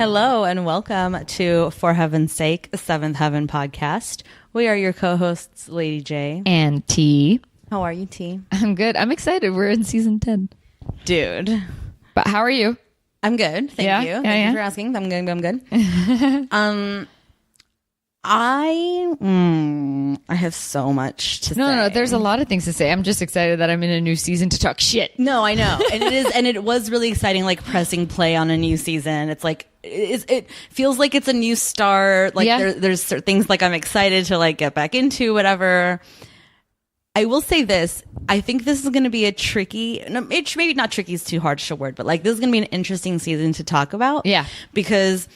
Hello and welcome to For Heaven's Sake, the Seventh Heaven podcast. We are your co-hosts, Lady J and T. How are you, T? I'm good. I'm excited. We're in season 10. Dude. But how are you? I'm good. Thank you. Thank you for asking. I'm good. I have so much to say. No, there's a lot of things to say. I'm just excited that I'm in a new season to talk shit. No, I know. And it is, and it was really exciting, like pressing play on a new season. It's like, it feels like it's a new start. Like there's certain things like I'm excited to like get back into, whatever. I will say this. I think this is going to be a tricky, maybe not tricky is too harsh a word, but like this is going to be an interesting season to talk about. Yeah. Because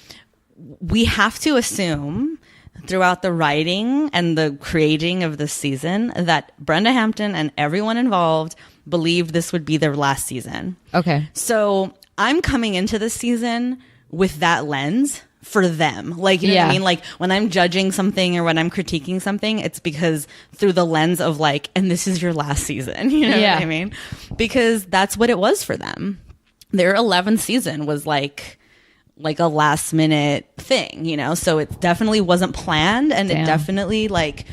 we have to assume throughout the writing and the creating of this season that Brenda Hampton and everyone involved believed this would be their last season. Okay. So I'm coming into this season with that lens for them. Like, you know what I mean? Like when I'm judging something or when I'm critiquing something, it's because through the lens of like, and this is your last season. You know what I mean? Because that's what it was for them. Their 11th season was like a last minute thing, you know? So it definitely wasn't planned, and it definitely like,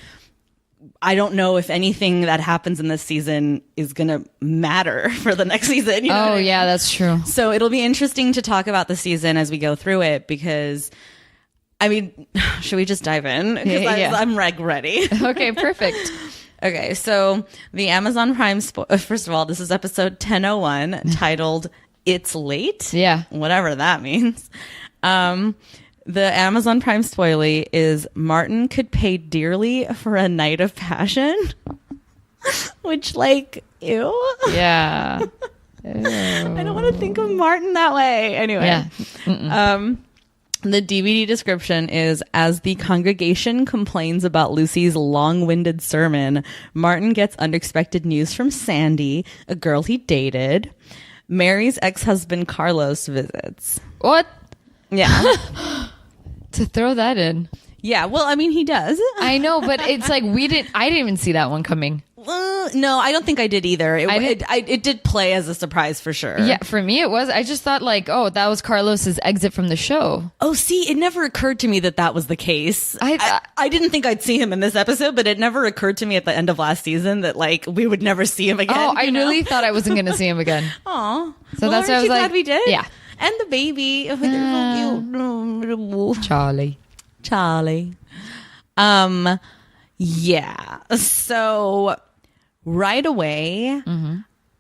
I don't know if anything that happens in this season is going to matter for the next season. You know what I mean? Yeah, that's true. So it'll be interesting to talk about the season as we go through it, because I mean, should we just dive in? Because I'm like ready. Okay, perfect. Okay. So the Amazon Prime, first of all, this is episode 1001 titled It's Late. Yeah. Whatever that means. The Amazon Prime spoilie is Martin could pay dearly for a night of passion. Which, like, ew. Yeah. I don't want to think of Martin that way. Anyway. Yeah. The DVD description is, as the congregation complains about Lucy's long-winded sermon, Martin gets unexpected news from Sandy, a girl he dated. Mary's ex-husband Carlos visits. What? Yeah. To throw that in. Yeah, well, I mean, he does. I know, but it's like I didn't even see that one coming. No, I don't think I did either. It did play as a surprise for sure. Yeah, for me it was. I just thought like, oh, that was Carlos's exit from the show. Oh, see, it never occurred to me that was the case. I didn't think I'd see him in this episode, but it never occurred to me at the end of last season that like we would never see him again. Oh, I really thought I wasn't going to see him again. Aw. So that's why I was like, glad we did? Yeah. And the baby. Charlie. Yeah. So right away,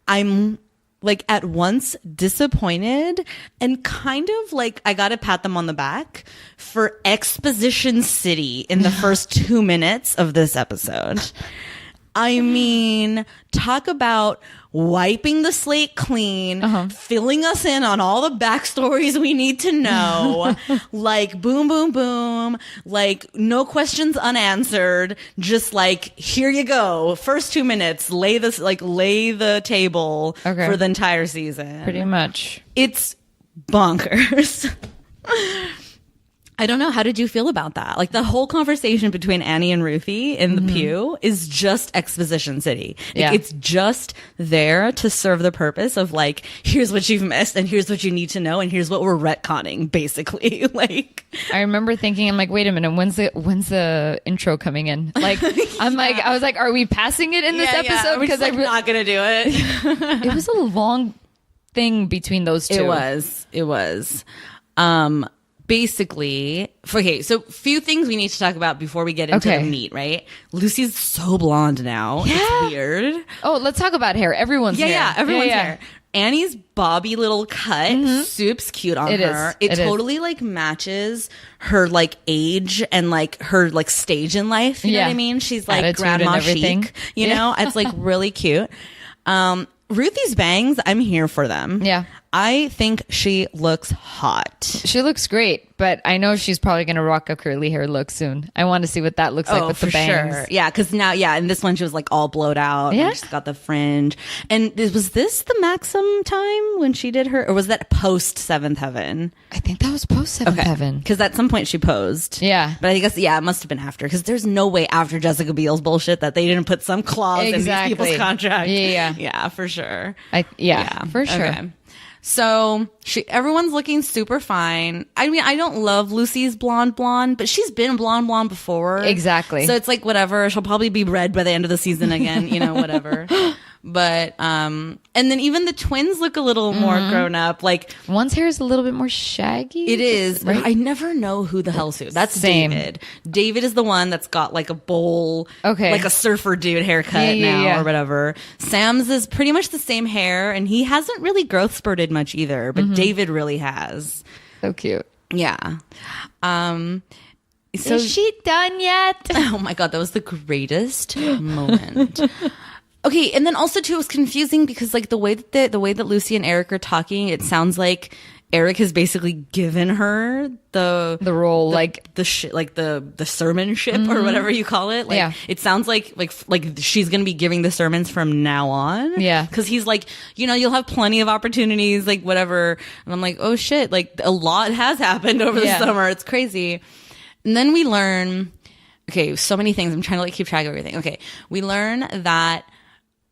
I'm like at once disappointed and kind of like I gotta pat them on the back for Exposition City in the first 2 minutes of this episode. I mean, talk about wiping the slate clean, filling us in on all the backstories we need to know, like boom, boom, boom, like no questions unanswered, just like, here you go. First 2 minutes, lay the table for the entire season. Pretty much. It's bonkers. I don't know. How did you feel about that? Like the whole conversation between Annie and Ruthie in the pew is just Exposition City. Yeah. It's just there to serve the purpose of like, here's what you've missed and here's what you need to know and here's what we're retconning, basically. Like, I remember thinking, I'm like, wait a minute, when's the intro coming in? Like, I was like, are we passing it in this episode? Because I'm not gonna do it. It was a long thing between those two. It was. Basically, okay, so few things we need to talk about before we get into the meat, right? Lucy's so blonde now. Yeah. It's weird. Oh, let's talk about hair. Everyone's hair. Yeah, everyone's hair. Annie's bobby little cut, soup's cute on her. It totally like matches her like age and like her like stage in life. You know what I mean? She's like attitude grandma chic, you know? It's like really cute. Ruthie's bangs, I'm here for them. Yeah. I think she looks hot. She looks great, but I know she's probably going to rock a curly hair look soon. I want to see what that looks like with the bangs. Sure. Yeah, because now, in this one she was like all blowed out. Yeah. And she's got the fringe. And was this the Maxim time when she did her, or was that post Seventh Heaven? I think that was post Seventh Heaven. Because at some point she posed. Yeah. But I guess, it must have been after, because there's no way after Jessica Biel's bullshit that they didn't put some clause in these people's contract. Yeah. Yeah, for sure. For sure. Okay. So everyone's looking super fine. I mean, I don't love Lucy's blonde, but she's been blonde before. Exactly. So it's like, whatever. She'll probably be red by the end of the season again, whatever. But, and then even the twins look a little more grown up. Like, one's hair is a little bit more shaggy. it is. Right? I never know who the hell's who. That's Same. David. David is the one that's got like a bowl, Okay. like a surfer dude haircut now or whatever. Sam's is pretty much the same hair, and he hasn't really growth spurted much either, but David really has. So cute. Yeah. So Is she done yet? oh my God, that was the greatest moment. Okay, and then also too, it was confusing because like the way that Lucy and Eric are talking, it sounds like Eric has basically given her the role, like the sermonship or whatever you call it. Like, Yeah. it sounds like she's gonna be giving the sermons from now on. Yeah. because he's like, you'll have plenty of opportunities, like whatever. And I'm like, oh shit, like a lot has happened over the summer. It's crazy. And then we learn, okay, so many things. I'm trying to like keep track of everything. Okay, we learn that.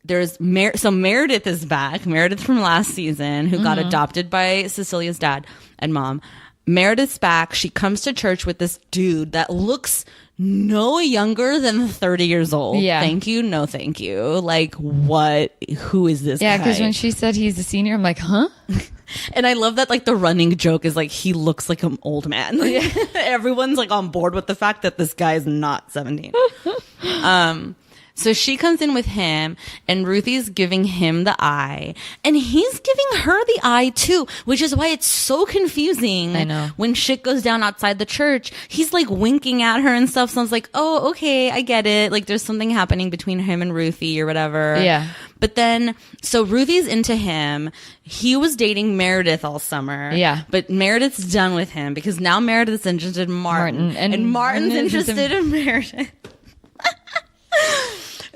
There's so Meredith is back. Meredith from last season, who got adopted by Cecilia's dad and mom. Meredith's back. She comes to church with this dude that looks no younger than 30 years old. Yeah. Thank you. No, thank you. Like, what? Who is this Yeah, guy? because when she said he's a senior, I'm like, huh? And I love that, like, the running joke is like, he looks like an old man. Like, everyone's like on board with the fact that this guy is not 17. So she comes in with him, and Ruthie's giving him the eye, and he's giving her the eye too, which is why it's so confusing. I know. When shit goes down outside the church, he's like winking at her and stuff. So I was like, oh, okay, I get it. Like, there's something happening between him and Ruthie or whatever. Yeah. But then, so Ruthie's into him. He was dating Meredith all summer. Yeah. But Meredith's done with him because now Meredith's interested in Martin. And Martin's interested in Meredith.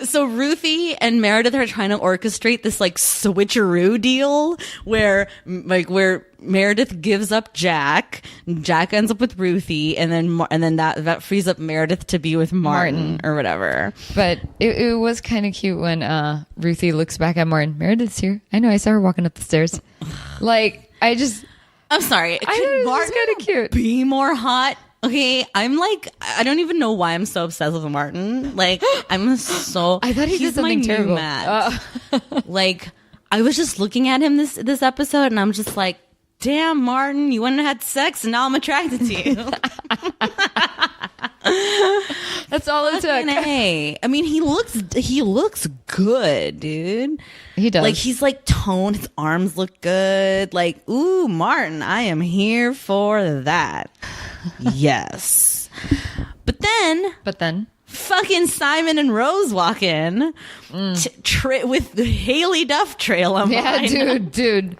So Ruthie and Meredith are trying to orchestrate this like switcheroo deal where Meredith gives up Jack ends up with Ruthie, and then that frees up Meredith to be with Martin. Or whatever. But it was kind of cute when Ruthie looks back at Martin. Meredith's here. I know. I saw her walking up the stairs. Like, I'm sorry. I know, Martin kind of cute. Be more hot. Okay, I'm like, I don't even know why I'm so obsessed with Martin. Like, I thought he did he's something my new terrible. Matt. Like, I was just looking at him this episode, and I'm just like, damn, Martin, you went and had sex, and now I'm attracted to you. That's all it took. Hey, I mean, he looks good, dude. He does. Like, he's like toned. His arms look good. Like, ooh, Martin, I am here for that. Yes. But then fucking Simon and Rose walk in with the Haley Duff trail on behind. dude.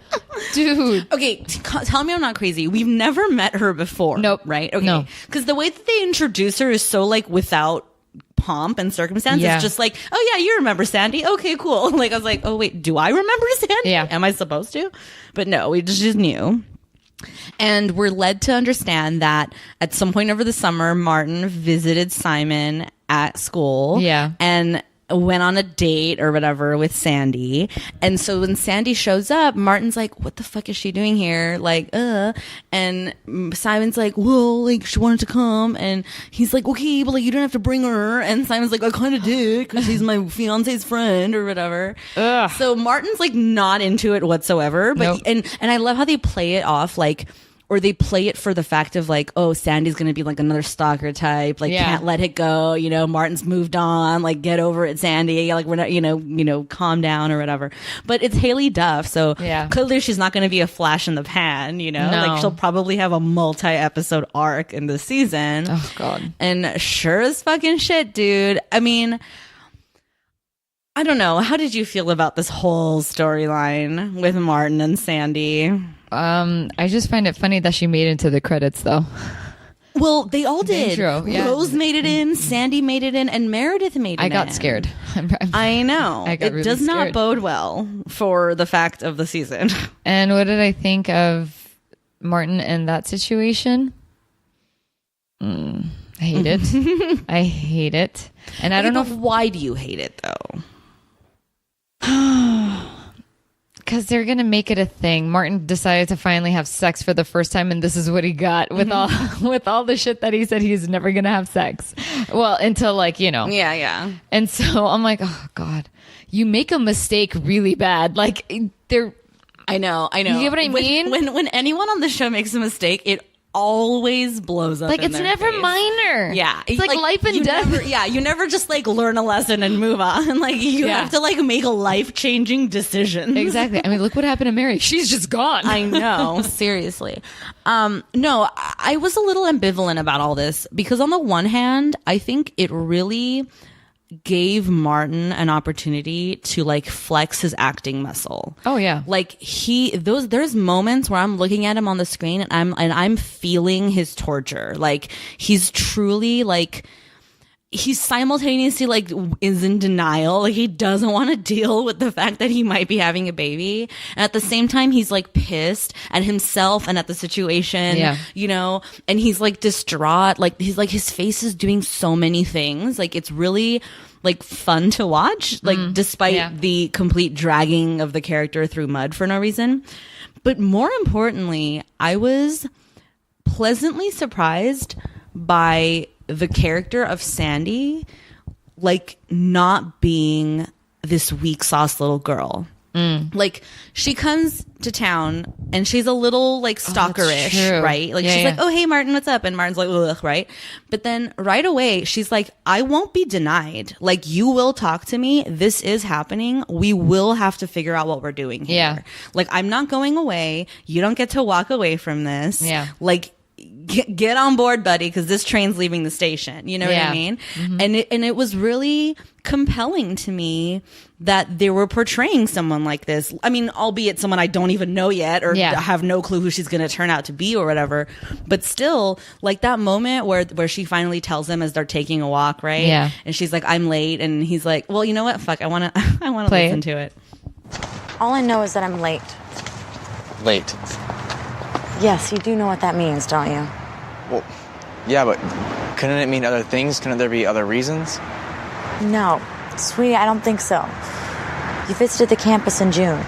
Okay, tell me I'm not crazy. We've never met her before. Nope. Right? Okay. No. Because the way that they introduce her is so like without pomp and circumstance. Yeah. It's just like, oh yeah, you remember Sandy? Okay, cool. Like, I was like, oh wait, do I remember Sandy? Yeah. Am I supposed to? But no, we just knew. And we're led to understand that at some point over the summer, Martin visited Simon at school. Yeah. And went on a date or whatever with Sandy. And so when Sandy shows up, Martin's like, what the fuck is she doing here? Like, and Simon's like, well, like, she wanted to come. And he's like, okay, but like, you don't have to bring her. And Simon's like, I kind of did because she's my fiance's friend or whatever. Ugh. So Martin's like not into it whatsoever. But Nope. and I love how they play it off like, or they play it for the fact of like, oh, Sandy's going to be like another stalker type. Like, can't let it go. You know, Martin's moved on. Like, get over it, Sandy. Like, we're not, calm down or whatever. But it's Haley Duff. So clearly she's not going to be a flash in the pan, No. Like, she'll probably have a multi-episode arc in the season. Oh, God. And sure as fucking shit, dude. I mean, I don't know. How did you feel about this whole storyline with Martin and Sandy? I just find it funny that she made it into the credits, though. Well, they all did. Intro, yeah. Rose made it in, Sandy made it in, and Meredith made it in. I got scared. I know. I got it really does not scared. bode well for the fact of the season. And what did I think of Martin in that situation? I hate it. I hate it. And I don't know why do you hate it though? because because they're gonna make it a thing. Martin decided to finally have sex for the first time, and this is what he got with all the shit that he said he's never gonna have sex. Well, until like, you know. Yeah. And so I'm like, oh God, you make a mistake really bad. Like they're. I know. You get what I mean? When anyone on the show makes a mistake, it always blows up. Like in it's their never face. minor. Yeah, it's like life and death. You never just like learn a lesson and move on. Like you have to like make a life-changing decision. Exactly. I mean, look what happened to Mary. She's just gone. I know, seriously. No, I was a little ambivalent about all this because on the one hand, I think it really gave Martin an opportunity to like flex his acting muscle. Oh yeah. Like there's moments where I'm looking at him on the screen and I'm feeling his torture. Like he's truly like he's simultaneously like is in denial. Like he doesn't want to deal with the fact that he might be having a baby. And at the same time, he's like pissed at himself and at the situation, you know, and he's like distraught. Like he's like, his face is doing so many things. Like it's really like fun to watch, like despite the complete dragging of the character through mud for no reason. But more importantly, I was pleasantly surprised by the character of Sandy, like not being this weak sauce little girl. Like she comes to town and she's a little like stalkerish, right? Like she's like, oh, hey, Martin, what's up? And Martin's like, ugh, right? But then right away, she's like, I won't be denied. Like you will talk to me. This is happening. We will have to figure out what we're doing here. Yeah. Like I'm not going away. You don't get to walk away from this. Yeah. Like get on board, buddy, because this train's leaving the station. You know what I mean? And it was really compelling to me that they were portraying someone like this. I mean, albeit someone I don't even know yet or have no clue who she's going to turn out to be or whatever. But still, like that moment where she finally tells him as they're taking a walk, right? Yeah. And she's like, I'm late. And he's like, well, you know what? Fuck, I want to listen to it. All I know is that I'm late. Late? Yes, you do know what that means, don't you? Well, yeah, but couldn't it mean other things? Couldn't there be other reasons? No, sweetie, I don't think so. You visited the campus in June.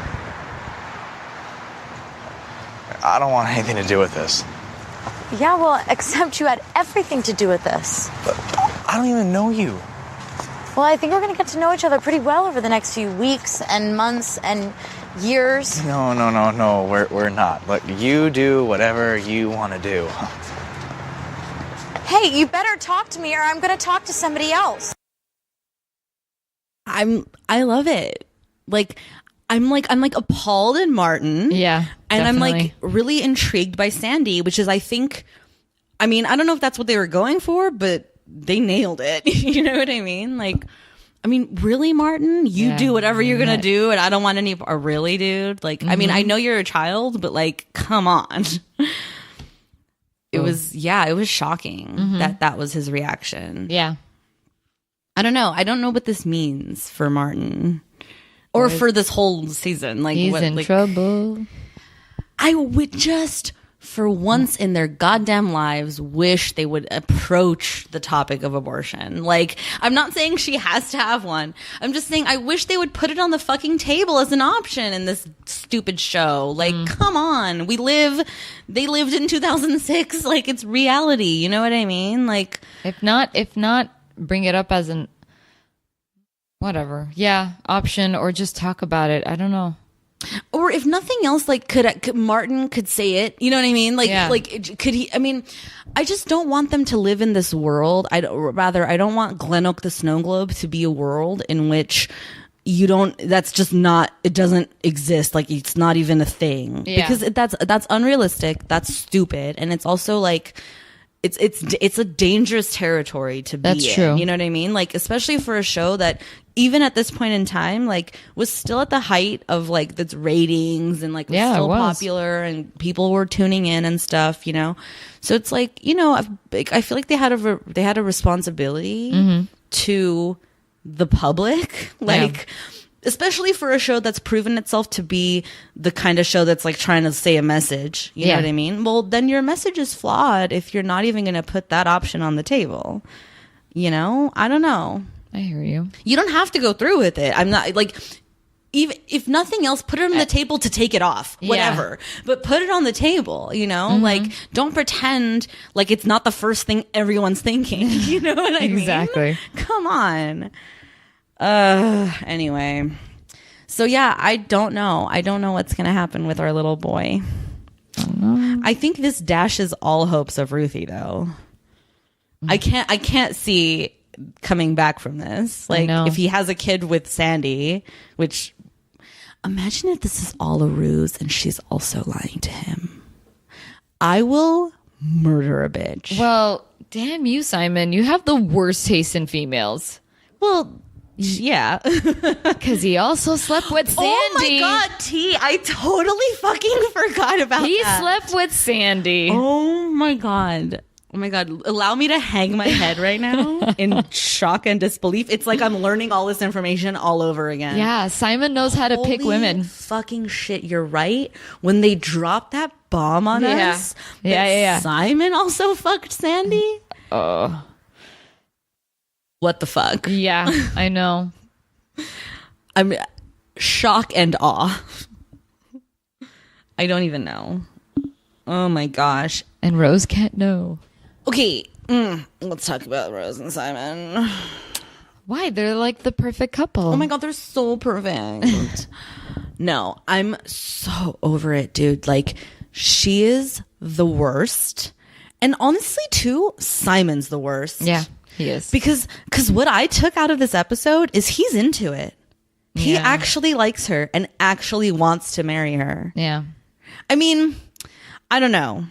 I don't want anything to do with this. Yeah, well, except you had everything to do with this. But I don't even know you. Well, I think we're going to get to know each other pretty well over the next few weeks and months and years. No, we're not. Look, you do whatever you want to do. Hey, you better talk to me or I'm going to talk to somebody else. I love it. Like I'm appalled in Martin. Yeah. And definitely. I'm like really intrigued by Sandy, which is I mean, I don't know if that's what they were going for, but they nailed it. You know what I mean? Like, I mean, really, Martin? You do whatever you're going to do and I don't want any really, dude? Like, I mean, I know you're a child, but like, come on. It was shocking that was his reaction. Yeah. I don't know. I don't know what this means for Martin or for this whole season. Like he's in trouble. I would just, for once in their goddamn lives, wish they would approach the topic of abortion. Like, I'm not saying she has to have one. I'm just saying I wish they would put it on the fucking table as an option in this stupid show. Like, come on. They lived in 2006. Like, it's reality. You know what I mean? Like, if not, bring it up as an whatever. Yeah, option or just talk about it. I don't know. Or if nothing else, like could Martin could say it, you know what I mean? Like could he? I mean, I just don't want them to live in this world. I don't want Glen Oak the Snow Globe to be a world in which that's just not, it doesn't exist. Like it's not even a thing because that's unrealistic. That's stupid. And it's also like, it's a dangerous territory to be in. That's true. You know what I mean? Like, especially for a show that even at this point in time, like was still at the height of like its ratings and like was still popular and people were tuning in and stuff, you know? So it's like, you know, I feel like they had a responsibility to the public, like, especially for a show that's proven itself to be the kind of show that's like trying to say a message. You know what I mean? Well, then your message is flawed if you're not even going to put that option on the table. You know? I don't know. I hear you. You don't have to go through with it. I'm not like, even if nothing else, put it on the table to take it off, whatever. But put it on the table, you know? Like, don't pretend like it's not the first thing everyone's thinking. You know what I mean? Exactly. Come on. Anyway. So yeah, I don't know. I don't know what's going to happen with our little boy. I think this dashes all hopes of Ruthie, though. I can't see coming back from this. Like, if he has a kid with Sandy, which, imagine if this is all a ruse and she's also lying to him. I will murder a bitch. Well, damn you, Simon. You have the worst taste in females. Well, yeah. Because he also slept with Sandy. Oh my God, T. I totally fucking forgot about He that. slept with Sandy. Oh my God. Oh my God. Allow me to hang my head right now in shock and disbelief. It's like I'm learning all this information all over again. Yeah, Simon knows how to pick Holy women. Fucking shit, you're right. When they dropped that bomb on us, Yeah. Simon also fucked Sandy? Oh. What the fuck? Yeah, I know. I'm shock and awe. I don't even know. Oh my gosh. And Rose can't know. Okay, let's talk about Rose and Simon. Why? They're like the perfect couple. Oh my God, they're so perfect. No, I'm so over it, dude. Like, she is the worst. And honestly, too, Simon's the worst. Yeah, he is. Because what I took out of this episode is he's into it. He Yeah. actually likes her and actually wants to marry her. Yeah. I mean, I don't know.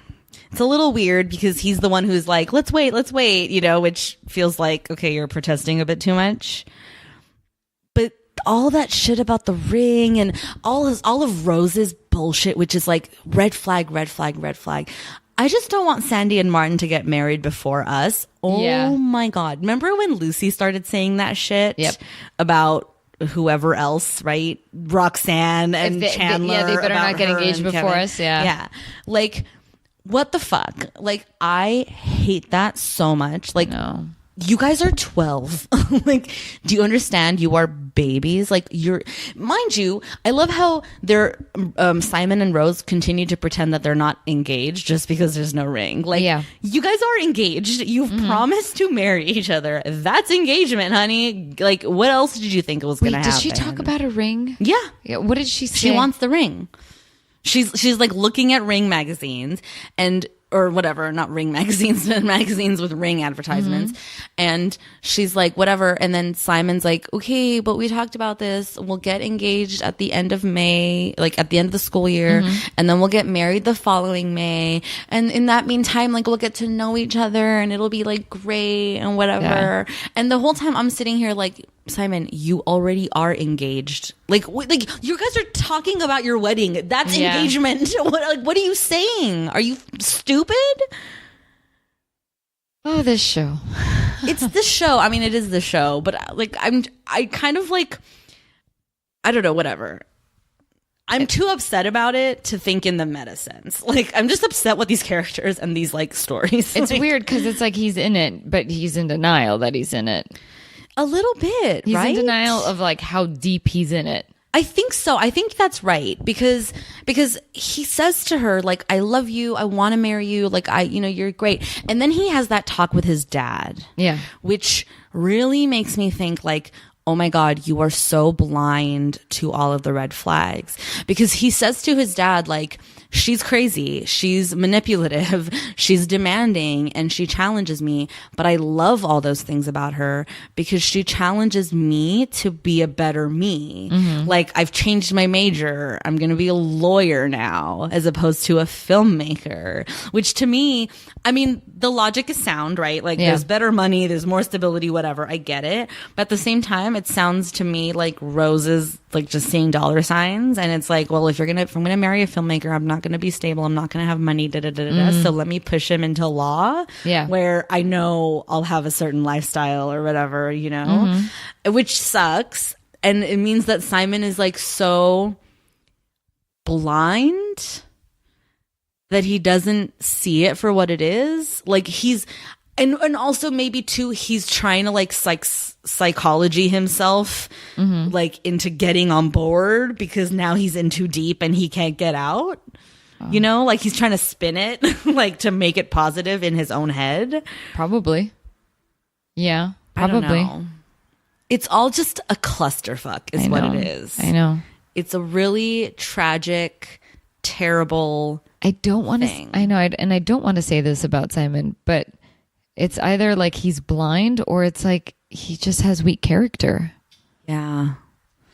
It's a little weird because he's the one who's like, let's wait, you know, which feels like, okay, you're protesting a bit too much. But all that shit about the ring and all of Rose's bullshit, which is like red flag, red flag, red flag. I just don't want Sandy and Martin to get married before us. Oh Yeah. my God. Remember when Lucy started saying that shit? Yep. About whoever else, right? Roxanne and Chandler. they better about not get her engaged and before Kevin. us. Yeah. Yeah. Like, what the fuck? Like, I hate that so much. Like, No. you guys are 12. Like, do you understand? You are babies. Like, mind you, I love how Simon and Rose continue to pretend that they're not engaged just because there's no ring. Like, Yeah. you guys are engaged. You've promised to marry each other. That's engagement, honey. Like, what else did you think was going Wait, to happen? did she talk about a ring? Yeah. Yeah. What did she say? She wants the ring. She's like looking at ring magazines or whatever, not ring magazines, but magazines with ring advertisements. And she's like, whatever. And then Simon's like, okay, but we talked about this. We'll get engaged at the end of May, like at the end of the school year. And then we'll get married the following May. And in that meantime, like we'll get to know each other and it'll be like great and whatever. Yeah. And the whole time I'm sitting here like, Simon, you already are engaged. Like you guys are talking about your wedding. That's Yeah. engagement. What are you saying? Are you stupid? Oh, this show. It's the show. I mean, it is the show, but like I kind of like, I don't know, whatever. I'm too upset about it to think in the meta sense. Like, I'm just upset with these characters and these like stories. It's Like, weird because it's like he's in it, but he's in denial that he's in it. a little bit, He's right? in denial of like how deep he's in it. I think so. I think that's right because he says to her like, I love you, I want to marry you, like you're great. And then he has that talk with his dad. Yeah. Which really makes me think like, oh my God, you are so blind to all of the red flags. Because he says to his dad, like, she's crazy, she's manipulative, she's demanding, and she challenges me. But I love all those things about her because she challenges me to be a better me. Like, I've changed my major. I'm going to be a lawyer now as opposed to a filmmaker, which to me, I mean, the logic is sound, right? Like, Yeah. there's better money, there's more stability, whatever. I get it. But at the same time, it sounds to me like Rose is like just seeing dollar signs. And it's like, well, if I'm going to marry a filmmaker, I'm not going to be stable. I'm not going to have money. So let me push him into law. Yeah. Where I know I'll have a certain lifestyle or whatever, which sucks. And it means that Simon is like so blind that he doesn't see it for what it is. Like and also maybe too, he's trying to like psychology himself like into getting on board because now he's in too deep and he can't get out. You know, like he's trying to spin it like to make it positive in his own head. Probably. Yeah, I don't probably. know. It's all just a clusterfuck is what it is. I know. It's a really tragic, terrible I don't want to. thing. I know, and I don't want to say this about Simon, but it's either like he's blind or it's like he just has weak character. Yeah.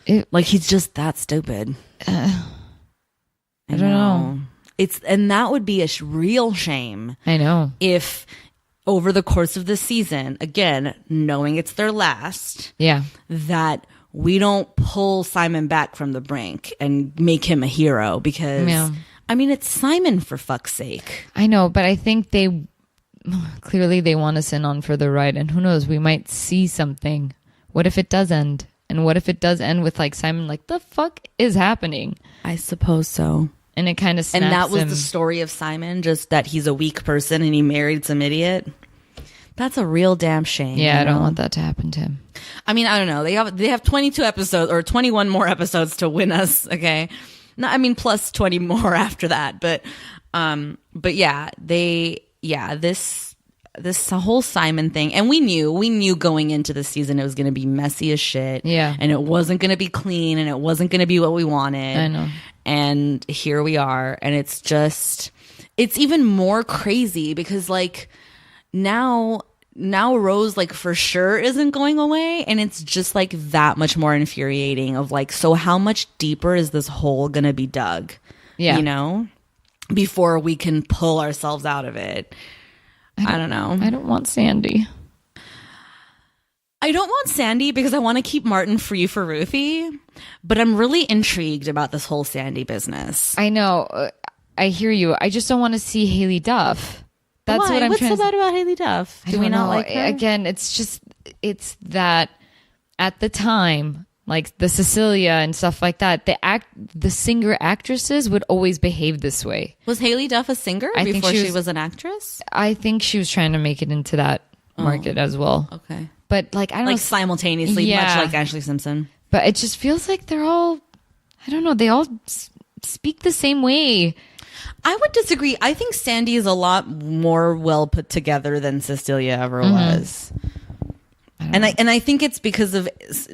It, Like he's just that stupid. I don't know. And that would be a real shame I know. if over the course of the season, again, knowing it's their last, Yeah. that we don't pull Simon back from the brink and make him a hero because, Yeah. I mean, it's Simon for fuck's sake. I know, but I think they clearly they want us in on for the ride, and who knows, we might see something. What if it does end? And what if it does end with like Simon, like the fuck is happening? I suppose so. And it kind of snaps And that was him. the story of Simon, just that he's a weak person and he married some idiot. That's a real damn shame. Yeah, you I don't know? want that to happen to him. I mean, I don't know. They have 22 episodes or 21 more episodes to win us. Okay, no, I mean plus 20 more after that. But yeah, this whole Simon thing, and we knew going into the season it was going to be messy as shit. Yeah. and it wasn't going to be clean, and it wasn't going to be what we wanted. I know. And here we are, and it's even more crazy because like now Rose like for sure isn't going away, and it's just like that much more infuriating of like, so how much deeper is this hole gonna be dug? Yeah. You know, before we can pull ourselves out of it. I don't know. I don't want Sandy. I don't want Sandy because I want to keep Martin free for Ruthie, but I'm really intrigued about this whole Sandy business. I know. I hear you. I just don't want to see Haley Duff. That's Why? what I'm What's trying so to bad about Haley Duff? I Do we don't not know. like her? Again, it's that at the time, like the Cecilia and stuff like that, the singer actresses would always behave this way. Was Haley Duff a singer I think before she she was- was an actress? I think she was trying to make it into that market as well. Okay. But like I don't Like know, simultaneously, Yeah. much like Ashley Simpson. but it just feels like they're all I don't know, they all speak the same way. I would disagree. I think Sandy is a lot more well put together than Cecilia ever was. And I think it's because of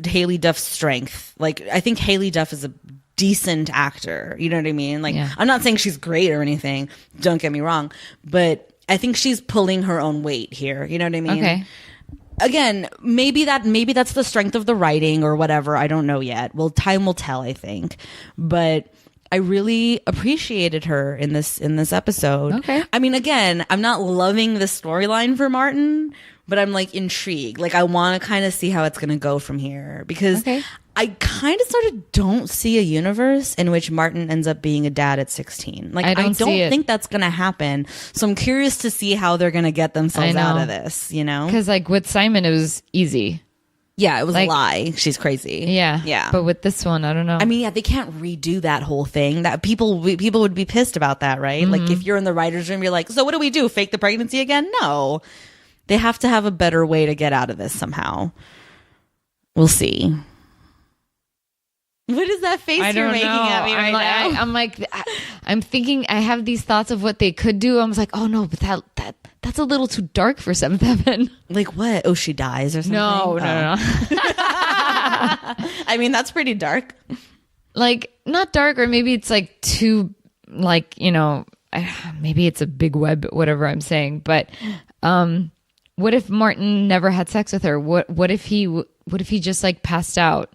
Haley Duff's strength. Like I think Haley Duff is a decent actor. You know what I mean? Like Yeah. I'm not saying she's great or anything. Don't get me wrong, but I think she's pulling her own weight here. You know what I mean? Okay. Again, maybe that's the strength of the writing or whatever. I don't know yet. Well, time will tell, I think. But I really appreciated her in this episode. Okay. I mean, again, I'm not loving the storyline for Martin, but I'm like intrigued. Like I want to kind of see how it's going to go from here because Okay. I kind of sort of don't see a universe in which Martin ends up being a dad at 16. Like I don't see it. think that's going to happen. So I'm curious to see how they're going to get themselves I out know. of this, you know? Because like with Simon, it was easy. Yeah, it was Like- a lie. She's crazy. Yeah. Yeah. But with this one, I don't know. I mean, yeah, they can't redo that whole thing. That people would be pissed about that, right? Like Mm-hmm. if you're in the writer's room, you're like, so what do we do? Fake the pregnancy again? No. They have to have a better way to get out of this somehow. We'll see. What is that face I you're don't making know. at me right now? I'm thinking. I have these thoughts of what they could do. I was like, oh no, but that's a little too dark for Seventh Heaven. Like what? Oh, she dies or something? No. I mean, that's pretty dark. Like not dark, or maybe it's like too, like maybe it's a big web, whatever I'm saying. But what if Martin never had sex with her? What if he just like passed out?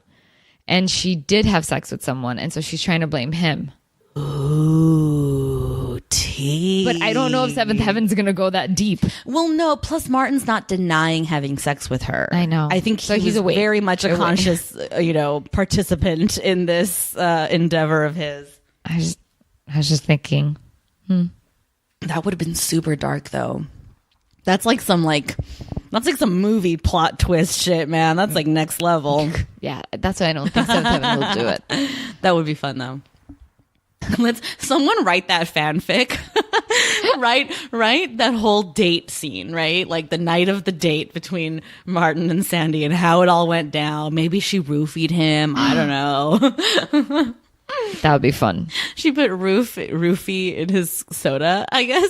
And she did have sex with someone, and so she's trying to blame him. Ooh, tea. But I don't know if Seventh Heaven's gonna go that deep. Well, no. Plus, Martin's not denying having sex with her. I know. I think So he's he's awake. very much a Awake. conscious, participant in this endeavor of his. I was just thinking. That would have been super dark, though. That's like some movie plot twist shit, man. That's like next level. Yeah, that's why I don't think Seventh Heaven will do it. That would be fun, though. Let's someone write that fanfic. Right? That whole date scene, right? Like the night of the date between Martin and Sandy and how it all went down. Maybe she roofied him. I don't know. That would be fun. She put roofie in his soda, I guess.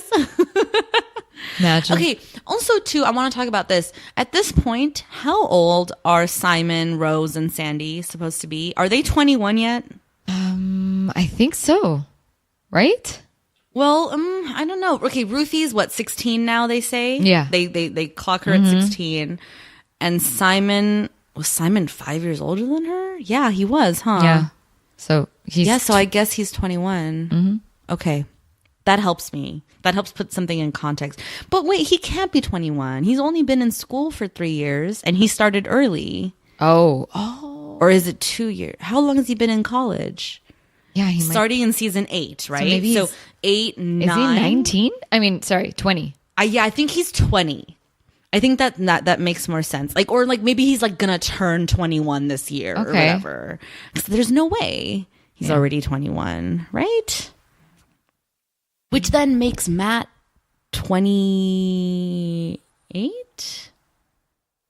Imagine. Okay. Also, too, I want to talk about this. At this point, how old are Simon, Rose, and Sandy supposed to be? Are they 21 yet? I think so. Right? Well, I don't know. Okay, Ruthie's what, 16 now, they say? Yeah. They clock her at 16. And Simon, was Simon 5 years older than her? Yeah, he was, huh? Yeah. So so I guess he's 21. Okay. That helps me. That helps put something in context. But wait, he can't be 21. He's only been in school for 3 years and he started early. Oh. Or is it 2 years? How long has he been in college? Yeah, he Starting in season 8, right? maybe So he's- 8, 9. Is he 19? I mean, sorry, 20. Yeah, I think he's 20. I think that makes more sense. Like, or like maybe he's like gonna turn 21 this year or Okay. whatever. So there's no way he's already 21, right? Which then makes Matt 28.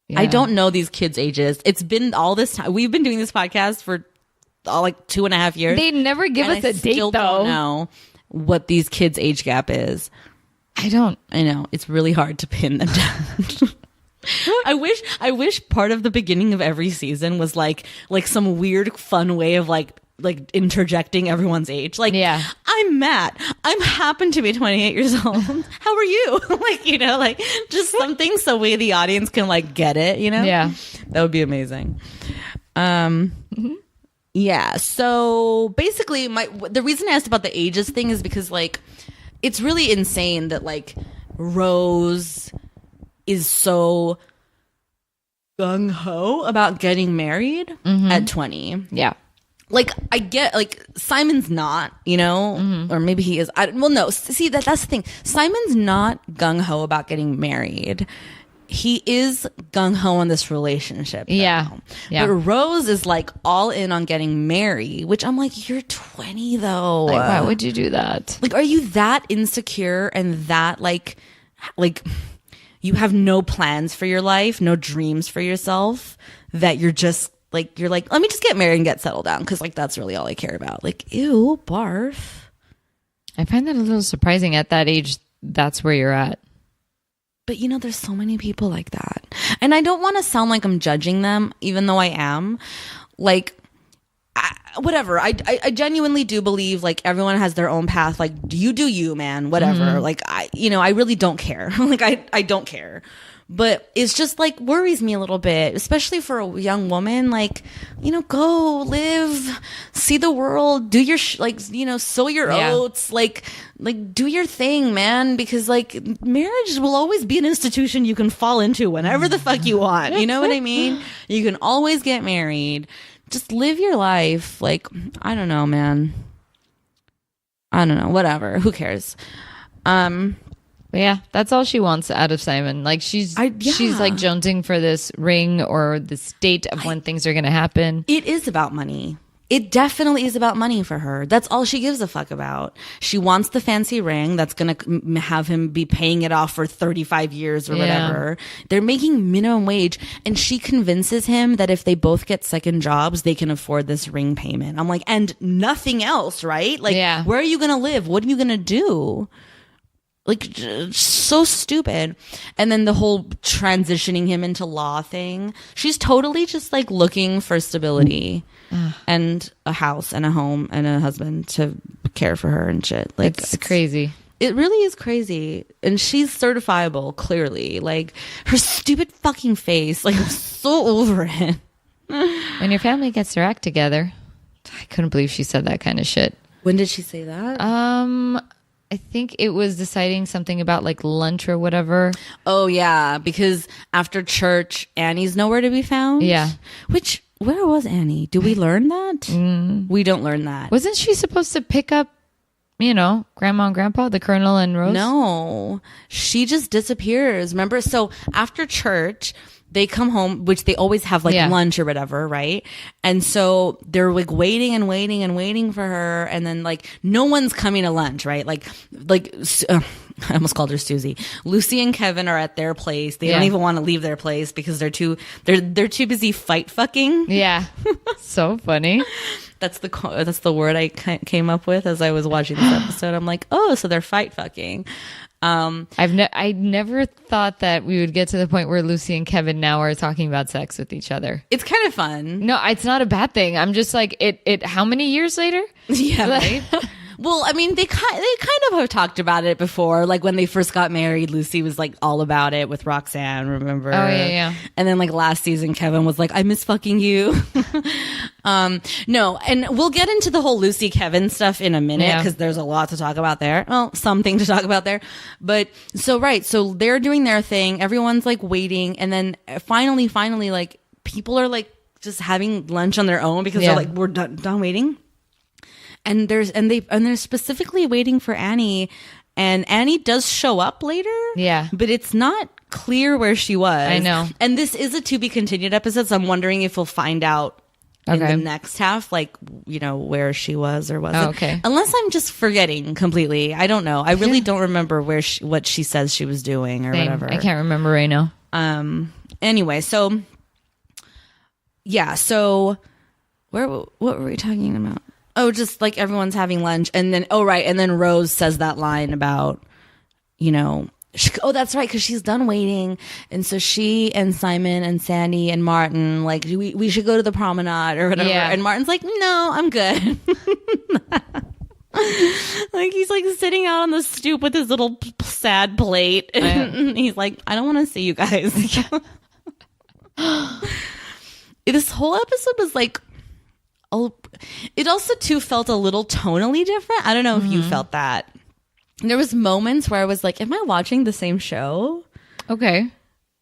Yeah. I don't know these kids' ages. It's been all this time. We've been doing this podcast for like 2.5 years. They never give and us I a date, still though. don't know what these kids' age gap is. I don't. I know it's really hard to pin them down. I wish part of the beginning of every season was like some weird fun way of like interjecting everyone's age. Like, Yeah. I'm Matt. I'm happen to be 28 years old. How are you? Like just something so the audience can like get it. Yeah. That would be amazing. Yeah. So basically, the reason I asked about the ages thing is because like it's really insane that like Rose is so gung ho about getting married at 20. Yeah. Like I get like Simon's not, or maybe he is. No. See that's the thing. Simon's not gung ho about getting married. He is gung ho on this relationship. Yeah. though. Yeah. But Rose is like all in on getting married, which I'm like, you're 20 though. Like, why would you do that? Like, are you that insecure and that like you have no plans for your life, no dreams for yourself, that you're like, let me just get married and get settled down because like that's really all I care about. Like, ew, barf. I find that a little surprising at that age. That's where you're at. But there's so many people like that. And I don't want to sound like I'm judging them, even though I am. Like, whatever. I genuinely do believe like everyone has their own path. Like, you do you, man, whatever. Like, I really don't care. Like, I don't care. But it's just like worries me a little bit, especially for a young woman. Like, go live, see the world, do your sow your oats, like do your thing, man. Because like marriage will always be an institution you can fall into whenever the fuck you want. You know what I mean? You can always get married. Just live your life. Like, I don't know, man. I don't know. Whatever. Who cares? But yeah, that's all she wants out of Simon. Like she's like jonesing for this ring or this date of when things are going to happen. It is about money. It definitely is about money for her. That's all she gives a fuck about. She wants the fancy ring that's going to have him be paying it off for 35 years or whatever. They're making minimum wage, and she convinces him that if they both get second jobs, they can afford this ring payment. I'm like, and nothing else, right? Like, where are you going to live? What are you going to do? Like, so stupid. And then the whole transitioning him into law thing. She's totally just like looking for stability and a house and a home and a husband to care for her and shit. Like, It's crazy. It really is crazy. And she's certifiable, clearly. Like, her stupid fucking face. Like, I'm so over it. When your family gets their act together. I couldn't believe she said that kind of shit. When did she say that? I think it was deciding something about like lunch or whatever. Oh, yeah. Because after church, Annie's nowhere to be found. Yeah. Which, where was Annie? Do we learn that? We don't learn that. Wasn't she supposed to pick up, grandma and grandpa, the Colonel and Rose? No. She just disappears. Remember? So after church, they come home, which they always have like Yeah. lunch or whatever, right? And so they're like waiting and waiting and waiting for her, and then like no one's coming to lunch, right? I almost called her Susie. Lucy and Kevin are at their place. They don't Yeah. even want to leave their place because they're too busy fight fucking. Yeah. So funny. That's the word I came up with as I was watching this episode. I'm like, oh, so they're fight fucking. I never thought that we would get to the point where Lucy and Kevin now are talking about sex with each other. It's kind of fun. No, it's not a bad thing. I'm just like it how many years later? Yeah, right. Well, I mean, they kind of have talked about it before. Like when they first got married, Lucy was like all about it with Roxanne, remember? Oh, yeah. And then like last season, Kevin was like, I miss fucking you. No, and we'll get into the whole Lucy Kevin stuff in a minute because there's a lot to talk about there. Well, something to talk about there. But so they're doing their thing. Everyone's like waiting. And then finally, like people are like just having lunch on their own because they're like, we're done waiting. And they're specifically waiting for Annie, and Annie does show up later. Yeah, but it's not clear where she was. I know. And this is a to be continued episode, so I'm wondering if we'll find out in the next half, like where she was or wasn't. Oh, okay. Unless I'm just forgetting completely. I don't know. I really don't remember what she says she was doing or whatever. I can't remember right now. Anyway, so yeah. So what were we talking about? Oh, just like everyone's having lunch. And then, and then Rose says that line about, that's right, because she's done waiting. And so she and Simon and Sandy and Martin, like, we should go to the promenade or whatever. Yeah. And Martin's like, no, I'm good. Like, he's like sitting out on the stoop with his little sad plate. And he's like, I don't want to see you guys. This whole episode was like, it also too felt a little tonally different. I don't know if you felt that. There was moments where I was like, am I watching the same show? Okay.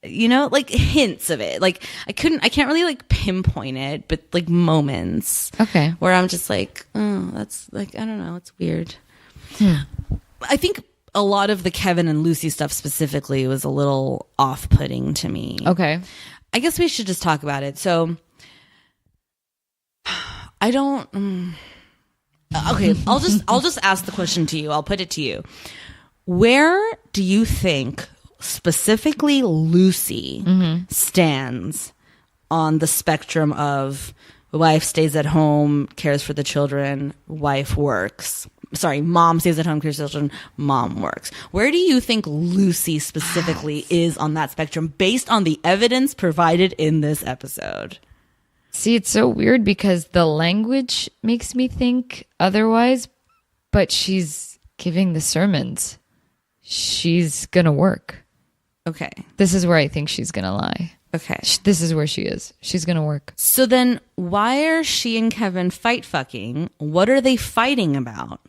Like hints of it. Like I can't really like pinpoint it, but like moments. Okay. Where I'm just like, oh, that's like, I don't know. It's weird. I think a lot of the Kevin and Lucy stuff specifically was a little off-putting to me. Okay. I guess we should just talk about it. So I don't. Okay, I'll just ask the question to you. I'll put it to you. Where do you think specifically Lucy stands on the spectrum of wife stays at home, cares for the children, wife works? Sorry, mom stays at home, cares for the children, mom works. Where do you think Lucy specifically is on that spectrum based on the evidence provided in this episode? See, it's so weird because the language makes me think otherwise, but she's giving the sermons. She's going to work. Okay. This is where I think she's going to lie. Okay. This is where she is. She's going to work. So then why are she and Kevin fight fucking? What are they fighting about?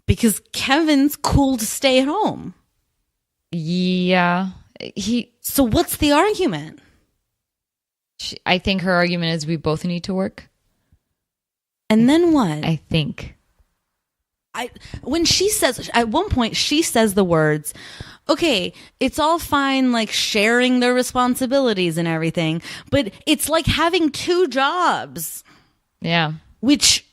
Because Kevin's cool to stay at home. Yeah. So what's the argument? I think her argument is we both need to work. And then what? I think. When she says, at one point, she says the words, okay, it's all fine, like sharing the responsibilities and everything, but it's like having two jobs. Yeah. Which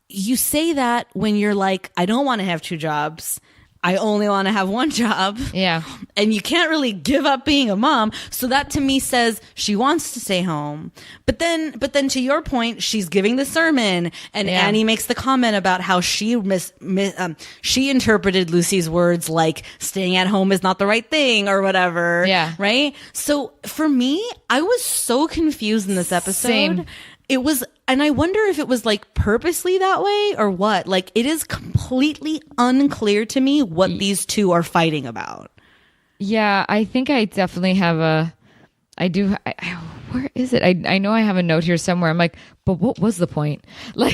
you say that when you're like, I don't want to have two jobs. I only want to have one job. Yeah. And you can't really give up being a mom. So that to me says she wants to stay home. But then to your point, she's giving the sermon and Annie makes the comment about how she interpreted Lucy's words like staying at home is not the right thing or whatever. Yeah. Right. So for me, I was so confused in this episode. Same. It was, and I wonder if it was like purposely that way or what. Like it is completely unclear to me what these two are fighting about. Yeah, I think I definitely have where is it? I know I have a note here somewhere. I'm like, but what was the point? Like,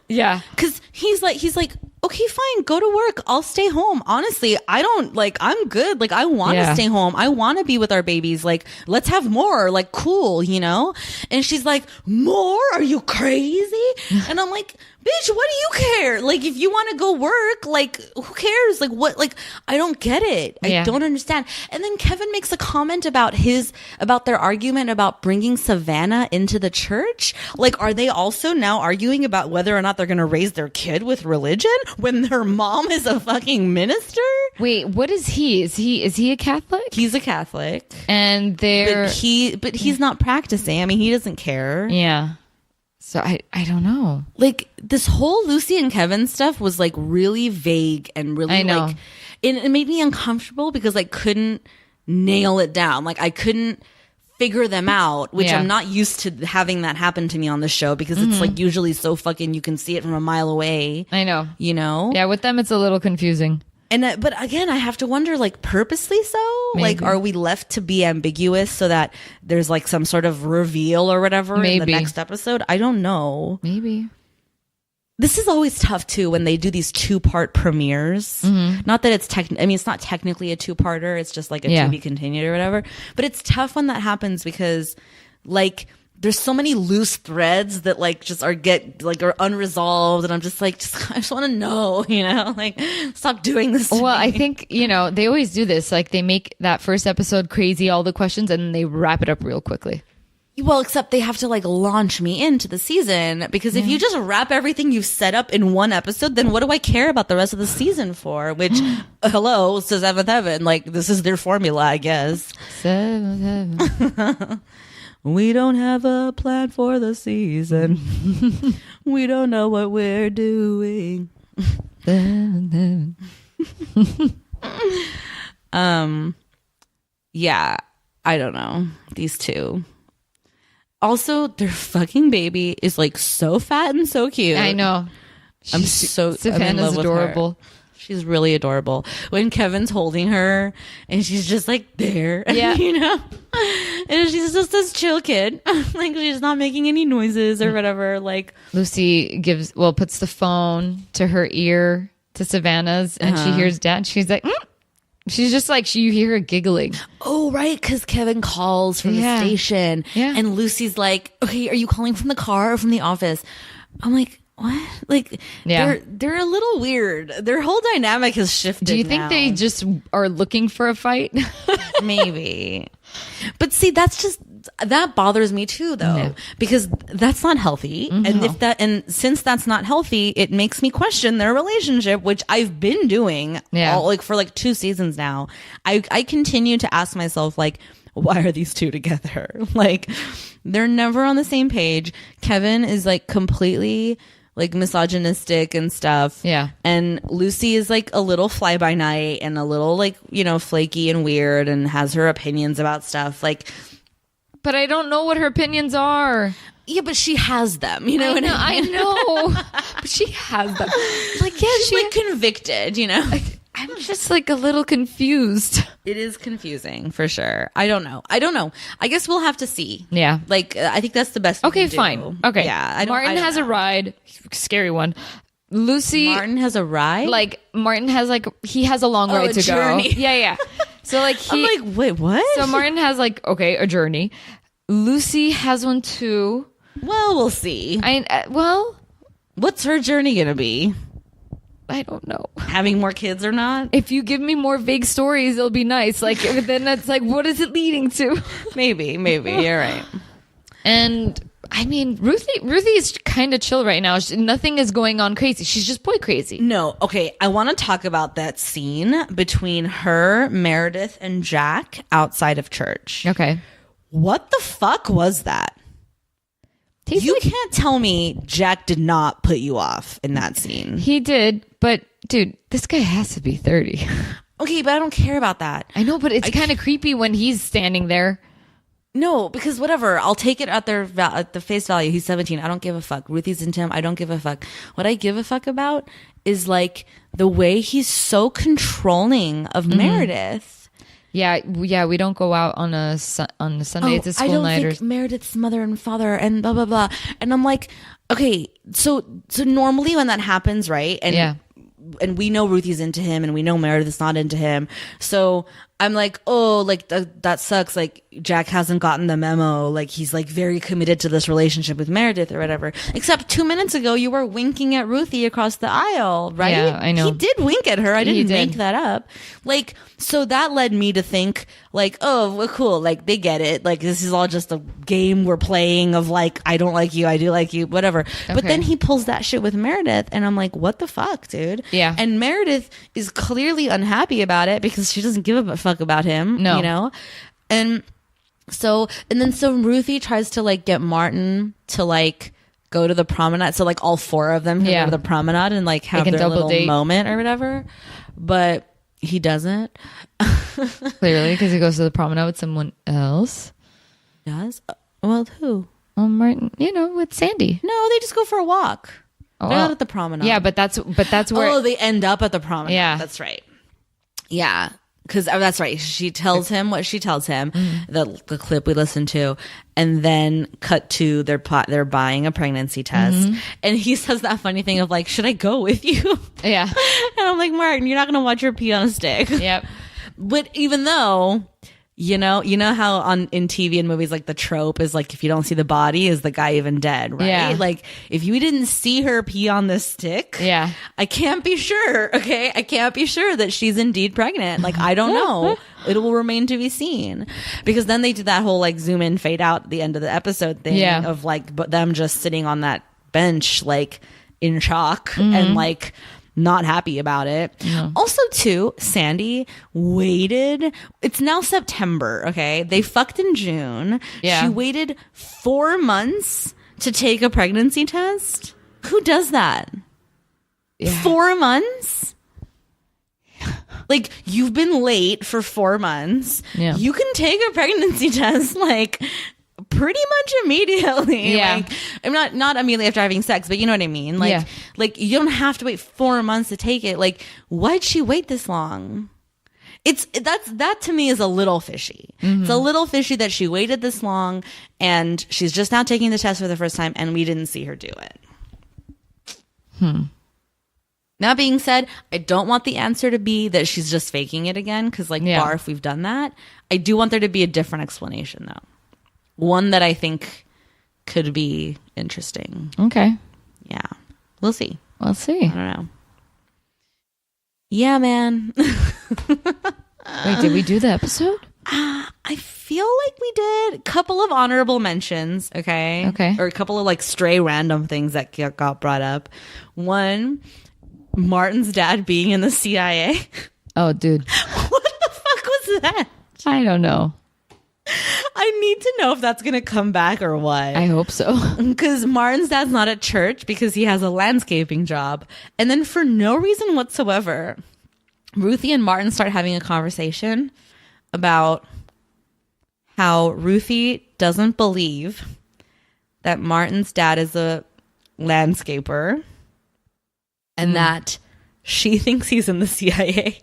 yeah. Cause he's like, okay, fine, go to work. I'll stay home. Honestly, I'm good. Like, I want to stay home. I want to be with our babies. Like, let's have more. Like, cool, And she's like, more? Are you crazy? And I'm like, bitch, what do you care? Like, if you want to go work, like, who cares? Like, what? Like, I don't get it. I don't understand. And then Kevin makes a comment about their argument about bringing Savannah into the church. Like, are they also now arguing about whether or not they're going to raise their kid with religion when their mom is a fucking minister? Wait, what is he? Is he a Catholic? He's a Catholic. And they're... But he's not practicing. I mean, he doesn't care. Yeah. So I don't know. Like, this whole Lucy and Kevin stuff was like really vague and really I know. like it made me uncomfortable because I couldn't nail it down. Like, I couldn't figure them out, which I'm not used to having that happen to me on the show because it's like usually so fucking you can see it from a mile away. I know. You know? Yeah, with them it's a little confusing. And but again, I have to wonder, like, purposely so? Maybe. Like, are we left to be ambiguous so that there's like some sort of reveal or whatever in the Maybe. next episode? I don't know. Maybe. This is always tough too when they do these 2-part premieres. Not that it's I mean, it's not technically a 2-parter. It's just like a to be continued or whatever. But it's tough when that happens because, like, there's so many loose threads that like just are unresolved, and I'm just like, I just want to know, you know, like, stop doing this. Well, I think, you know, they always do this. Like, they make that first episode crazy, all the questions, and then they wrap it up real quickly. Well, except they have to like launch me into the season, because if you just wrap everything you've set up in one episode, then what do I care about the rest of the season for? Which, hello, says Seventh Heaven. Like, this is their formula, I guess. We don't have a plan for the season. We don't know what we're doing. Yeah, I don't know. These two. Also, their fucking baby is like so fat and so cute. I know. I'm so Savannah's I'm in love with her. adorable. She's really adorable. When Kevin's holding her and she's just like there, you know, and she's just this chill kid. Like, she's not making any noises or whatever. Like, Lucy puts the phone to her ear to Savannah's, and she hears Dad. She's like, she's just like, you hear her giggling. oh, right. Cause Kevin calls from the station and Lucy's like, okay, are you calling from the car or from the office? I'm like, what? Like, they're a little weird. Their whole dynamic has shifted. Do you think they just are looking for a fight? Maybe. But see, that bothers me too, though, because that's not healthy. And since that's not healthy, it makes me question their relationship, which I've been doing for like 2 seasons now. I continue to ask myself, like, why are these two together? Like, they're never on the same page. Kevin is like completely like misogynistic and stuff. Yeah. And Lucy is like a little fly by night and a little like, you know, flaky and weird and has her opinions about stuff. Like, but I don't know what her opinions are. yeah, but she has them, you know what I mean? I know. But she has them. Like, yeah, She's like convicted, you know? I'm just like a little confused. It is confusing for sure. I don't know. I guess we'll have to see. Yeah. Like, I think that's the best we Okay, can do. fine. Okay. Yeah. Martin has a ride. Scary one. Lucy. Martin has a ride? Like, Martin has like, he has a long way a to journey. go. Yeah. So like I'm like, wait, what? So Martin has like, okay, a journey. Lucy has one too. Well, we'll see. What's her journey gonna be? I don't know. Having more kids or not? If you give me more vague stories, it'll be nice. Like, then that's like, what is it leading to? Maybe. You're right. And I mean, Ruthie is kind of chill right now. Nothing is going on crazy. She's just boy crazy. No, okay. I want to talk about that scene between her, Meredith, and Jack outside of church. Okay. What the fuck was that? You can't tell me Jack did not put you off in that scene. He did, but dude, this guy has to be 30. Okay, but I don't care about that. I know, but it's kind of creepy when he's standing there. No, because whatever. I'll take it at the face value. He's 17. I don't give a fuck. Ruthie's into him. I don't give a fuck. What I give a fuck about is like the way he's so controlling of Meredith. Yeah, we don't go out on a Sunday. It's a school night. I don't think Meredith's mother and father and blah blah blah. And I'm like, okay, so normally when that happens, right? And we know Ruthie's into him, and we know Meredith's not into him. So I'm like, oh, like that sucks. Like Jack hasn't gotten the memo. Like he's like very committed to this relationship with Meredith or whatever. Except 2 minutes ago, you were winking at Ruthie across the aisle, right? Yeah, I know. He did wink at her. I He didn't did. make that up. Like, so that led me to think like, oh, well, cool. Like they get it. Like this is all just a game we're playing of like, I don't like you. I do like you, whatever. But Okay. then he pulls that shit with Meredith. And I'm like, what the fuck, dude? Yeah. And Meredith is clearly unhappy about it because she doesn't give a fuck about him. No. You know? And so Ruthie tries to like get Martin to like go to the promenade. So like all four of them can Yeah. go to the promenade and like have can their double little date. moment or whatever. But he doesn't. Clearly, because he goes to the promenade with someone else. Does? Well, who? Oh, Martin, with Sandy. No, they just go for a walk. Oh, They're not at the promenade. Yeah, but that's where. Oh, they end up at the promenade. Yeah. That's right. Yeah. Because that's right. She tells him what she tells him, the clip we listened to, and then cut to they're buying a pregnancy test. And he says that funny thing of like, should I go with you? Yeah. And I'm like, Martin, you're not going to watch her pee on a stick. Yep. But even though, you know how in TV and movies, like the trope is like, if you don't see the body, is the guy even dead, right? Yeah. Like if you didn't see her pee on this stick, Yeah. I can't be sure. Okay. I can't be sure that she's indeed pregnant. Like, I don't know. It will remain to be seen, because then they did that whole like zoom in, fade out at the end of the episode thing of like, but them just sitting on that bench, like in shock and like, not happy about it. Also, too, Sandy waited. It's now September, okay? They fucked in June. Yeah. She waited 4 months to take a pregnancy test. Who does that? Yeah. 4 months? Like, you've been late for 4 months. Yeah. You can take a pregnancy test, like, pretty much immediately. Yeah. Like, I'm not immediately after having sex, but you know what I mean? Like, Yeah. like you don't have to wait 4 months to take it. Like, why'd she wait this long? That to me is a little fishy. It's a little fishy that she waited this long and she's just now taking the test for the first time and we didn't see her do it. That being said, I don't want the answer to be that she's just faking it again, because like, Yeah. barf, we've done that. I do want there to be a different explanation though. One that I think could be interesting. Okay. Yeah. We'll see. We'll see. I don't know. Yeah, man. Wait, did we do the episode? I feel like we did a couple of honorable mentions, okay? Okay. Or a couple of like stray random things that got brought up. One, Martin's dad being in the CIA. Oh, dude. What the fuck was that? I don't know. I need to know if that's going to come back or what. I hope so. Because Martin's dad's not at church because he has a landscaping job. And then for no reason whatsoever, Ruthie and Martin start having a conversation about how Ruthie doesn't believe that Martin's dad is a landscaper and that she thinks he's in the CIA.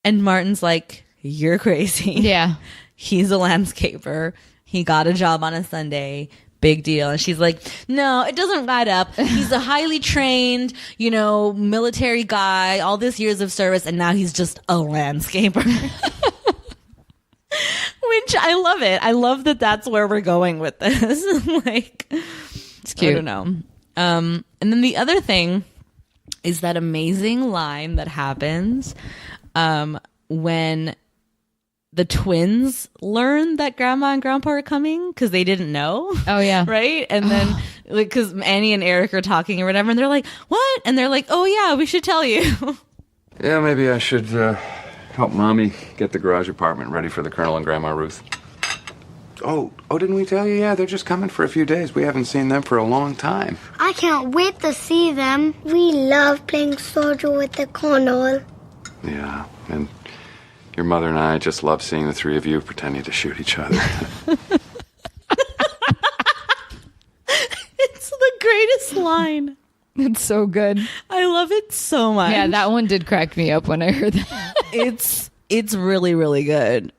And Martin's like, you're crazy. Yeah. He's a landscaper. He got a job on a Sunday. Big deal. And she's like, no, it doesn't add up. He's a highly trained, military guy, all this years of service, and now he's just a landscaper. Which I love it. I love that that's where we're going with this. Like, It's cute. I don't know. And then the other thing is that amazing line that happens when the twins learn that grandma and grandpa are coming because they didn't know. Oh, yeah. Right? And then because Annie and Eric are talking or whatever, and they're like, what? And they're like, oh yeah, we should tell you. Yeah, maybe I should help Mommy get the garage apartment ready for the Colonel and Grandma Ruth. Oh, didn't we tell you? Yeah, they're just coming for a few days. We haven't seen them for a long time. I can't wait to see them. We love playing soldier with the Colonel. Yeah, and your mother and I just love seeing the three of you pretending to shoot each other. It's the greatest line. It's so good. I love it so much. Yeah, that one did crack me up when I heard that. It's really, really good.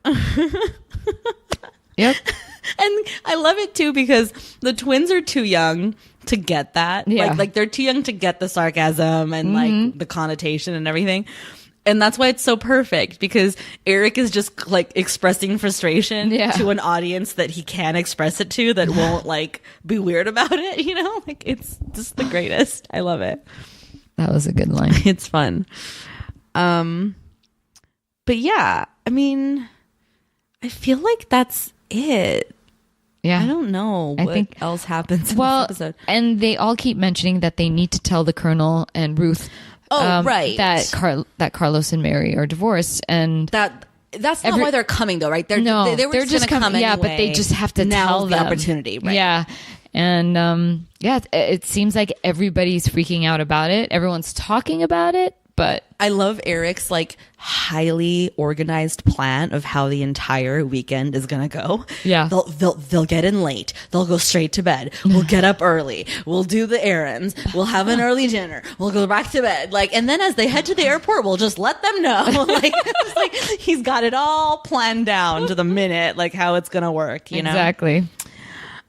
Yep. And I love it too because the twins are too young to get that. Yeah. Like they're too young to get the sarcasm and like the connotation and everything. And that's why it's so perfect, because Eric is just like expressing frustration to an audience that he can express it to that won't like be weird about it, you know? Like it's just the greatest. I love it. That was a good line. It's fun. But yeah, I mean, I feel like that's it. Yeah. I don't know what else happens in this episode. And they all keep mentioning that they need to tell the Colonel and Ruth right. that Carlos and Mary are divorced, and that's not why they're coming though, right? They were just gonna come yeah, anyway. but they just have to tell the them opportunity, right? Yeah. And it seems like everybody's freaking out about it. Everyone's talking about it, but I love Eric's like highly organized plan of how the entire weekend is gonna go. Yeah, they'll get in late. They'll go straight to bed. We'll get up early. We'll do the errands. We'll have an early dinner. We'll go back to bed. Like, and then as they head to the airport, we'll just let them know. Like, it's like he's got it all planned down to the minute, like how it's gonna work. You know exactly.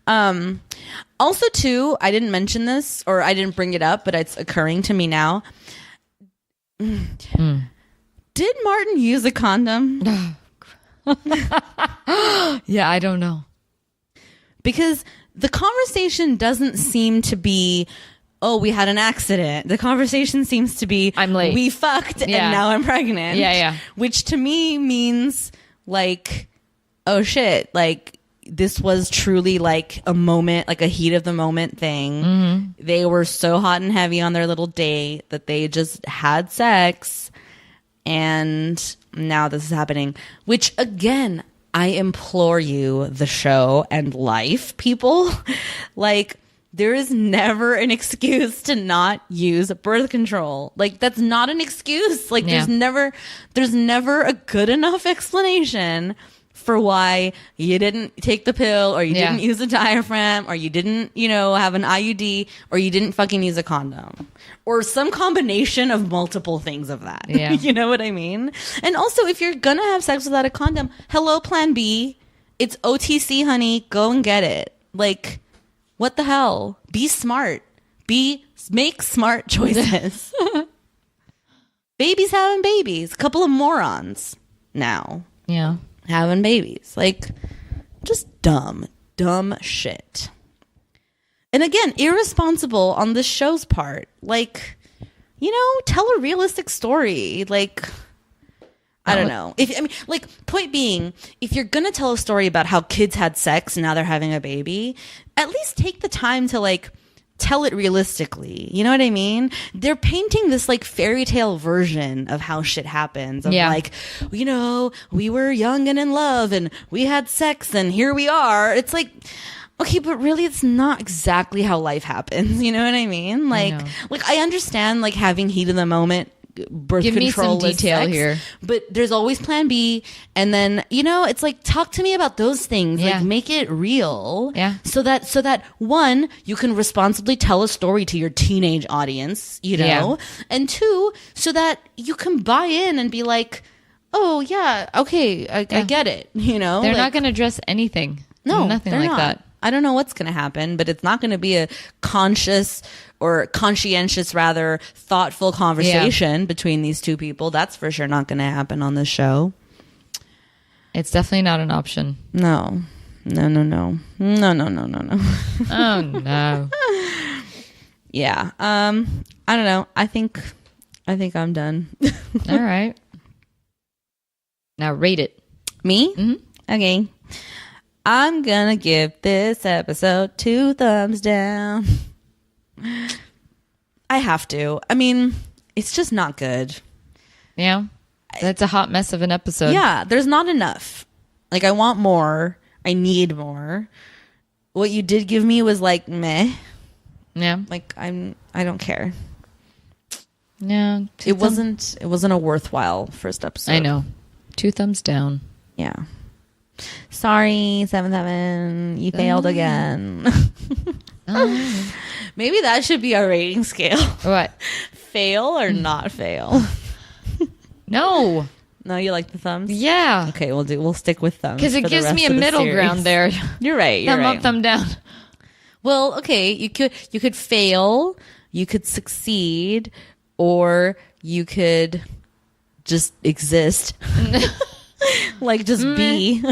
Also, too, I didn't mention this or I didn't bring it up, but it's occurring to me now. Did Martin use a condom? Yeah, I don't know. Because the conversation doesn't seem to be, oh, we had an accident. The conversation seems to be, I'm late. We fucked and now I'm pregnant. Yeah. Which to me means like, oh shit, like this was truly like a moment, like a heat of the moment thing. Mm-hmm. They were so hot and heavy on their little date that they just had sex. And now this is happening, which again, I implore you, the show and life people, like there is never an excuse to not use birth control. Like that's not an excuse. Like there's never a good enough explanation for why you didn't take the pill or you didn't use a diaphragm or you didn't, have an IUD or you didn't fucking use a condom or some combination of multiple things of that. Yeah. You know what I mean? And also if you're going to have sex without a condom, hello plan B. It's OTC, honey. Go and get it. Like, what the hell? Be smart. Make smart choices. Babies having babies. A couple of morons now. Yeah. Having babies. Like, just dumb shit. And again, irresponsible on this show's part. Like, tell a realistic story. Like, I don't know. Point being, if you're going to tell a story about how kids had sex and now they're having a baby, at least take the time to, like, tell it realistically. You know what I mean? They're painting this like fairy tale version of how shit happens. Of like, we were young and in love and we had sex and here we are. It's like, okay, but really it's not exactly how life happens. You know what I mean? Like I understand like having heat of the moment birth Give control me some detail sex, here, but there's always plan B, and then it's like talk to me about those things, like make it real, so that one, you can responsibly tell a story to your teenage audience, and two, so that you can buy in and be like, oh yeah, okay, I get it. They're not going to address anything. No, nothing like not. That. I don't know what's going to happen, but it's not going to be a conscientious, rather, thoughtful conversation between these two people. That's for sure not going to happen on this show. It's definitely not an option. No. No. Oh, no. Yeah. I don't know. I think I'm done. All right. Now rate it. Me? Mm-hmm. Okay. I'm gonna give this episode 2 thumbs down. I have to. I mean, it's just not good. Yeah. That's a hot mess of an episode. Yeah, there's not enough. Like, I want more. I need more. What you did give me was like meh. Yeah. Like I don't care. Yeah. It wasn't a worthwhile first episode. I know. 2 thumbs down. Yeah. Sorry, 7 you failed again. Maybe that should be our rating scale. What? Fail or not fail? No. No, you like the thumbs? Yeah. Okay, we'll stick with thumbs. Because it gives me a middle ground there. You're right. Thumb up, thumb down. Well, okay, you could fail, you could succeed, or you could just exist. Like just be.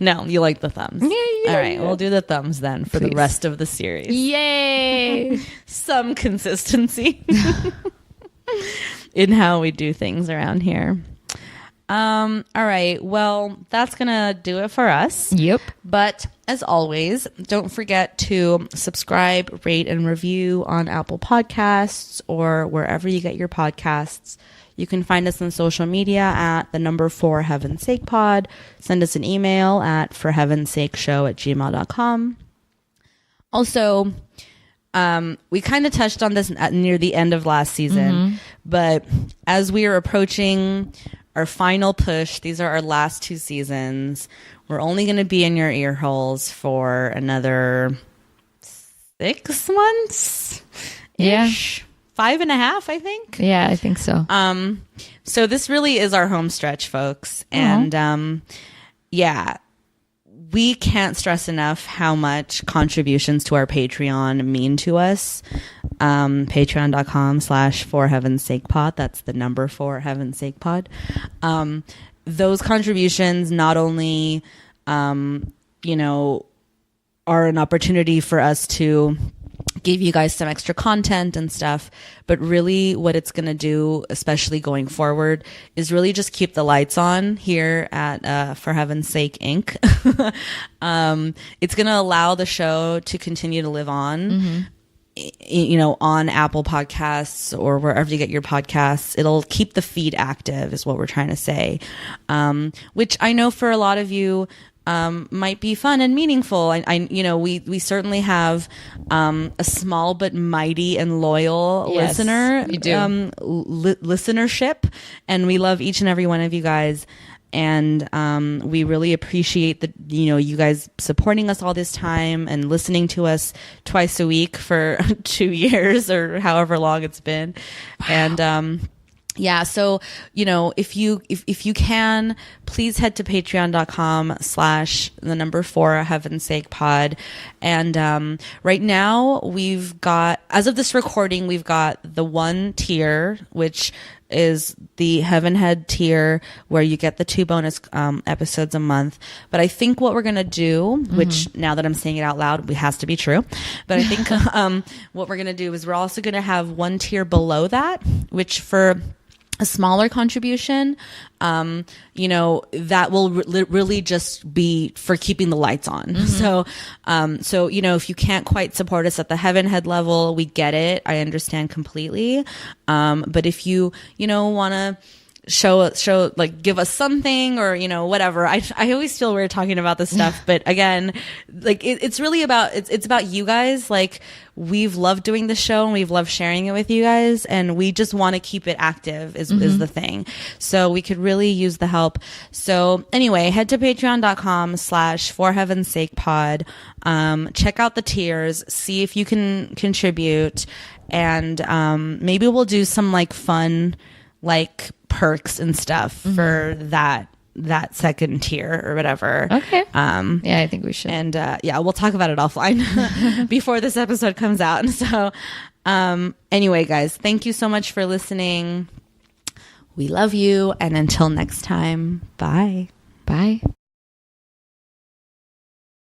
No, you like the thumbs. All right, we'll do the thumbs then for the rest of the series. Yay! Some consistency in how we do things around here. All right, well, that's gonna do it for us. Yep. But as always, don't forget to subscribe, rate, and review on Apple Podcasts or wherever you get your podcasts. You can find us on social media at the number 4 Heaven's Sake Pod. Send us an email at forheavensakeshow@gmail.com. Also, we kind of touched on this near the end of last season, but as we are approaching our final push, these are our last 2 seasons. We're only going to be in your ear holes for another 6 months. Yeah. 5.5, I think. Yeah, I think so. So this really is our home stretch, folks. And yeah, we can't stress enough how much contributions to our Patreon mean to us. Patreon.com/forheavensakepod. That's the number 4 Heaven's Sake Pod. Those contributions not only, you know, are an opportunity for us to give you guys some extra content and stuff, but really what it's going to do, especially going forward, is really just keep the lights on here at For Heaven's Sake Inc. It's going to allow the show to continue to live on, you know, on Apple Podcasts or wherever you get your podcasts. It'll keep the feed active is what we're trying to say, which I know for a lot of you might be fun and meaningful. I you know, we certainly have a small but mighty and loyal listenership, and we love each and every one of you guys. And we really appreciate you guys supporting us all this time and listening to us twice a week for 2 years or however long it's been. Wow. And yeah, so, you know, if you can, please head to patreon.com/4 Heaven's Sake Pod. And right now we've got, as of this recording, we've got the 1 tier, which is the Heaven Head tier, where you get the 2 bonus episodes a month. But I think what we're going to do, which now that I'm saying it out loud, it has to be true. But I think what we're going to do is we're also going to have 1 tier below that, which for a smaller contribution, you know, that will really just be for keeping the lights on. So, you know, if you can't quite support us at the Heaven Head level, we get it. I understand completely. But if you know, want to show like give us something, or you know, whatever, I always feel weird talking about this stuff, but again, like it's really about it's about you guys. Like, we've loved doing the show and we've loved sharing it with you guys, and we just want to keep it active is the thing. So we could really use the help. So anyway, head to patreon.com/For Heaven's Sake Pod. Check out the tiers, see if you can contribute, and maybe we'll do some like fun like perks and stuff for that second tier or whatever. Okay. Yeah, I think we should. And yeah, we'll talk about it offline before this episode comes out. So anyway, guys, thank you so much for listening. We love you. And until next time, bye. Bye.